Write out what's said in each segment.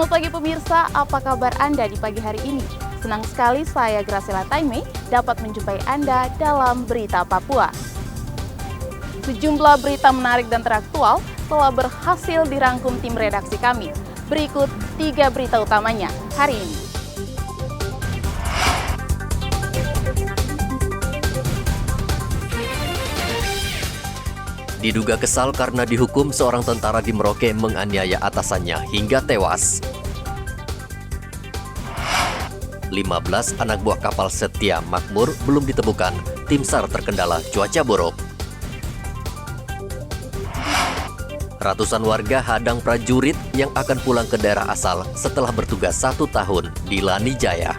Selamat pagi pemirsa, apa kabar Anda di pagi hari ini? Senang sekali saya Graciela Taime dapat menjumpai Anda dalam Berita Papua. Sejumlah berita menarik dan teraktual telah berhasil dirangkum tim redaksi kami. Berikut 3 berita utamanya hari ini. Diduga kesal karena dihukum, seorang tentara di Merauke menganiaya atasannya hingga tewas. 15 anak buah kapal Setia Makmur belum ditemukan, tim SAR terkendala cuaca buruk. Ratusan warga hadang prajurit yang akan pulang ke daerah asal setelah bertugas 1 tahun di Lani Jaya.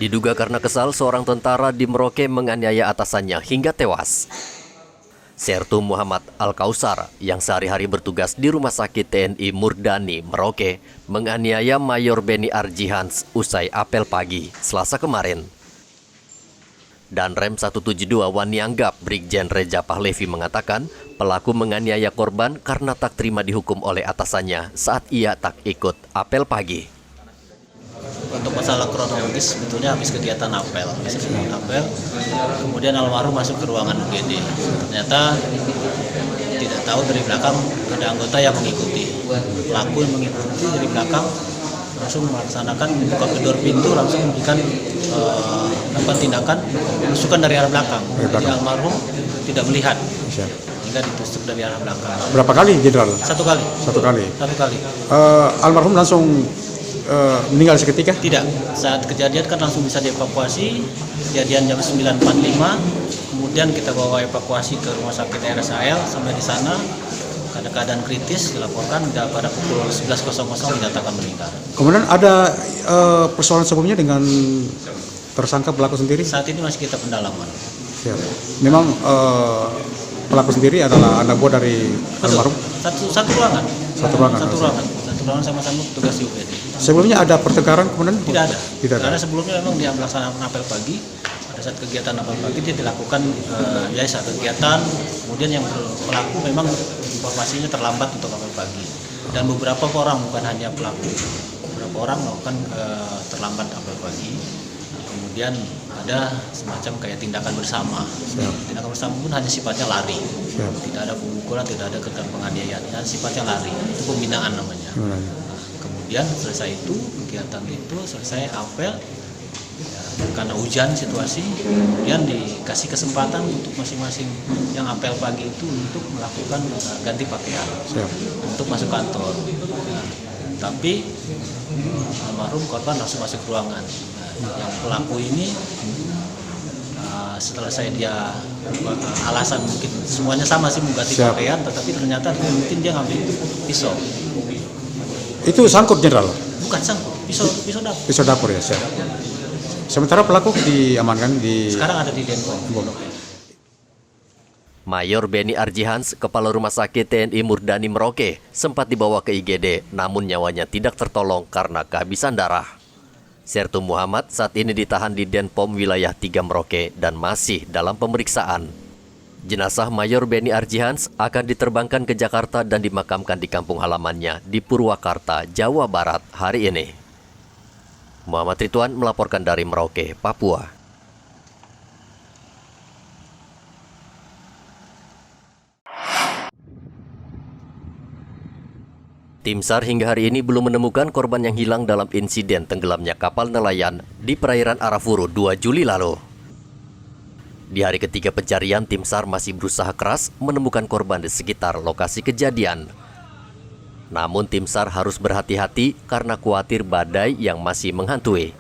Diduga karena kesal, seorang tentara di Merauke menganiaya atasannya hingga tewas. Sertu Muhammad Al-Kausar yang sehari-hari bertugas di Rumah Sakit TNI Murdani, Merauke, menganiaya Mayor Beni Arjihans usai apel pagi, Selasa kemarin. Danrem 172 Wanianggap Brigjen Reja Pahlevi mengatakan pelaku menganiaya korban karena tak terima dihukum oleh atasannya saat ia tak ikut apel pagi. Untuk masalah kronologis, sebetulnya habis kegiatan apel, kemudian almarhum masuk ke ruangan UGD. Ternyata tidak tahu dari belakang ada anggota yang mengikuti. Pelaku yang mengikuti dari belakang langsung melaksanakan buka gedor pintu, langsung memberikan tindakan penusukan dari arah belakang. Jadi almarhum tidak melihat, hingga ditusuk dari arah belakang. Berapa kali, Jenderal? Satu kali. Satu kali. Almarhum langsung meninggal seketika? Tidak, saat kejadian kan langsung bisa dievakuasi. Kejadian jam 9.45, kemudian kita bawa evakuasi ke rumah sakit RSAL. Sampai di sana keadaan kritis, dilaporkan pada pukul 11.00 dinyatakan meninggal. Kemudian ada persoalan sebelumnya dengan tersangka pelaku sendiri? Saat ini masih kita pendalaman. Siap. Memang pelaku sendiri adalah anak buah dari almarhum? Satu ruangan. Satu ruangan Sama-sama tugas di UGD. Sebelumnya ada pertengkaran kemudian? Tidak ada. Karena sebelumnya memang dia melaksanakan apel pagi. Pada saat kegiatan apel pagi dia dilakukan saat kegiatan. Kemudian yang pelaku memang informasinya terlambat untuk apel pagi. Dan beberapa orang, bukan hanya pelaku, beberapa orang melakukan terlambat apel pagi. Kemudian ada semacam kayak tindakan bersama. Tindakan bersama pun hanya sifatnya lari. Tidak ada pemukulan, tidak ada kegiatan penganiayaan, sifatnya lari. Itu pembinaan namanya. Kemudian selesai itu, kegiatan itu selesai apel, karena hujan situasi, kemudian dikasih kesempatan untuk masing-masing yang apel pagi itu untuk melakukan ganti pakaian, untuk masuk kantor. Tapi almarhum korban langsung masuk ruangan. Yang pelaku ini setelah dia alasan mungkin semuanya sama sih mengganti pakaian, tetapi ternyata mungkin dia ngambil pisau. Itu sangkut, Jenderal? Bukan sangkut, pisau dapur. Pisau dapur ya, siap. Sementara pelaku diamankan di... Sekarang ada di Denpom. Mayor Beni Arjihans, Kepala Rumah Sakit TNI Murdani Merauke, sempat dibawa ke IGD, namun nyawanya tidak tertolong karena kehabisan darah. Sertu Muhammad saat ini ditahan di Denpom wilayah 3 Merauke dan masih dalam pemeriksaan. Jenazah Mayor Beni Arjihans akan diterbangkan ke Jakarta dan dimakamkan di kampung halamannya di Purwakarta, Jawa Barat hari ini. Muhammad Ridwan melaporkan dari Merauke, Papua. Tim SAR hingga hari ini belum menemukan korban yang hilang dalam insiden tenggelamnya kapal nelayan di perairan Arafuru 2 Juli lalu. Di hari ketiga pencarian, tim SAR masih berusaha keras menemukan korban di sekitar lokasi kejadian. Namun tim SAR harus berhati-hati karena khawatir badai yang masih menghantui.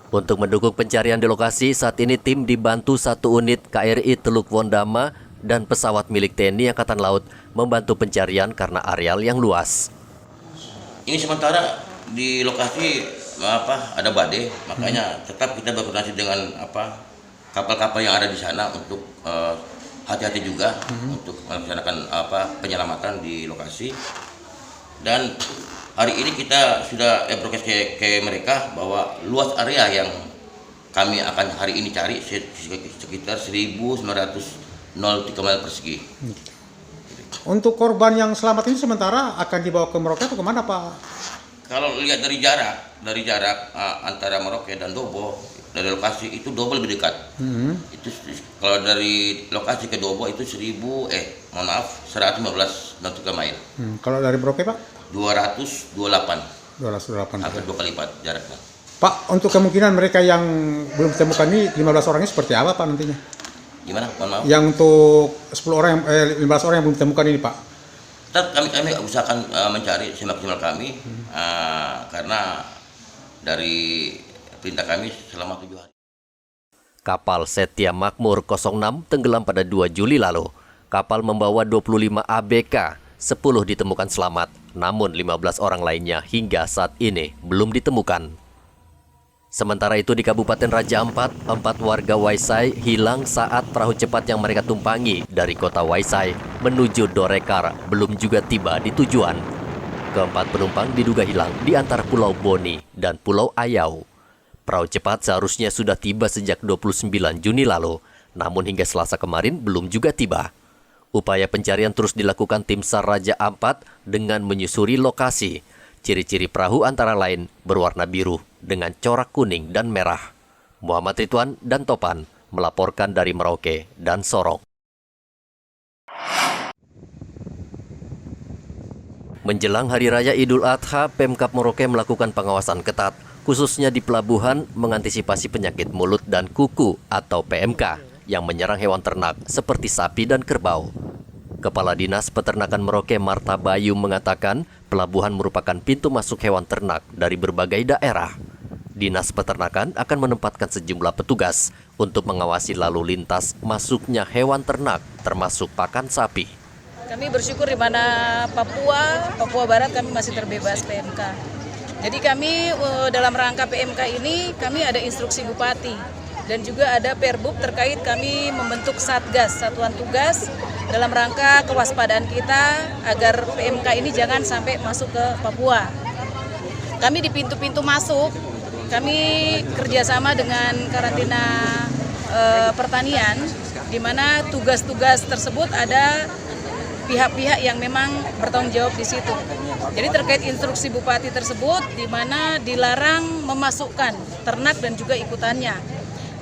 Untuk mendukung pencarian di lokasi, saat ini tim dibantu 1 unit KRI Teluk Wondama dan pesawat milik TNI Angkatan Laut membantu pencarian karena areal yang luas. Ini sementara di lokasi ada badai, makanya tetap kita berkoordinasi dengan kapal-kapal yang ada di sana untuk hati-hati juga untuk melaksanakan penyelamatan di lokasi. Dan hari ini kita sudah broadcast ke mereka bahwa luas area yang kami akan hari ini cari sekitar 1.903 mil persegi. Untuk korban yang selamat ini sementara akan dibawa ke Merauke atau kemana, Pak? Kalau lihat dari jarak antara Merauke dan Dobo, dari lokasi itu Dobo lebih dekat. Itu kalau dari lokasi ke Dobo itu 115 nautical mile. Kalau dari Merauke, Pak? 228. 208. Hampir 2 kali lipat jaraknya. Pak, untuk kemungkinan mereka yang belum ditemukan ini 15 orang ini seperti apa, Pak, nantinya? Gimana? Mohon maaf. Yang untuk 15 orang yang belum ditemukan ini, Pak? Tetap kami usahakan mencari semaksimal kami karena dari perintah kami selama 7 hari. Kapal Setia Makmur 06 tenggelam pada 2 Juli lalu. Kapal membawa 25 ABK, 10 ditemukan selamat, namun 15 orang lainnya hingga saat ini belum ditemukan. Sementara itu di Kabupaten Raja Ampat, 4 warga Waisai hilang saat perahu cepat yang mereka tumpangi dari kota Waisai menuju Dorekar belum juga tiba di tujuan. Keempat penumpang diduga hilang di antara Pulau Boni dan Pulau Ayau. Perahu cepat seharusnya sudah tiba sejak 29 Juni lalu, namun hingga Selasa kemarin belum juga tiba. Upaya pencarian terus dilakukan tim SAR Raja Ampat dengan menyusuri lokasi. Ciri-ciri perahu antara lain berwarna biru dengan corak kuning dan merah. Muhammad Ridwan dan Topan melaporkan dari Merauke dan Sorong. Menjelang Hari Raya Idul Adha, Pemkab Merauke melakukan pengawasan ketat, khususnya di pelabuhan mengantisipasi penyakit mulut dan kuku atau PMK yang menyerang hewan ternak seperti sapi dan kerbau. Kepala Dinas Peternakan Merauke Marta Bayu mengatakan pelabuhan merupakan pintu masuk hewan ternak dari berbagai daerah. Dinas Peternakan akan menempatkan sejumlah petugas untuk mengawasi lalu lintas masuknya hewan ternak termasuk pakan sapi. Kami bersyukur di mana Papua Barat kami masih terbebas PMK. Jadi kami dalam rangka PMK ini kami ada instruksi Bupati dan juga ada Perbub terkait kami membentuk Satgas, Satuan Tugas dalam rangka kewaspadaan kita agar PMK ini jangan sampai masuk ke Papua. Kami di pintu-pintu masuk, kami kerjasama dengan karantina pertanian, di mana tugas-tugas tersebut ada pihak-pihak yang memang bertanggung jawab di situ. Jadi terkait instruksi Bupati tersebut, di mana dilarang memasukkan ternak dan juga ikutannya.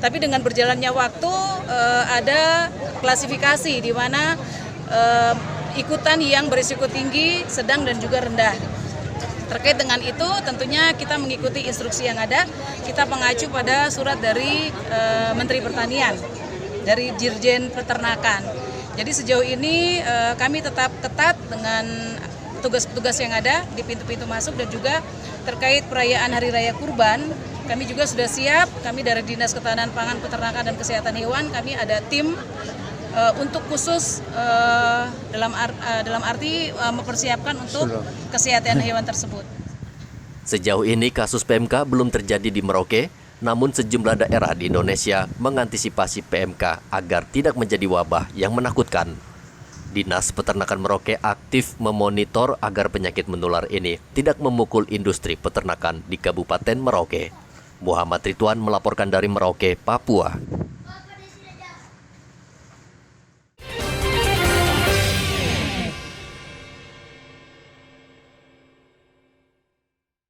Tapi dengan berjalannya waktu ada klasifikasi di mana ikutan yang berisiko tinggi, sedang dan juga rendah. Terkait dengan itu tentunya kita mengikuti instruksi yang ada, kita mengacu pada surat dari Menteri Pertanian, dari Dirjen Peternakan. Jadi sejauh ini kami tetap ketat dengan petugas-petugas yang ada di pintu-pintu masuk dan juga terkait perayaan Hari Raya Kurban, kami juga sudah siap, kami dari Dinas Ketahanan Pangan, Peternakan, dan Kesehatan Hewan, kami ada tim untuk khusus dalam arti mempersiapkan untuk kesehatan hewan tersebut. Sejauh ini kasus PMK belum terjadi di Merauke, namun sejumlah daerah di Indonesia mengantisipasi PMK agar tidak menjadi wabah yang menakutkan. Dinas Peternakan Merauke aktif memonitor agar penyakit menular ini tidak memukul industri peternakan di Kabupaten Merauke. Muhammad Ridwan melaporkan dari Merauke, Papua.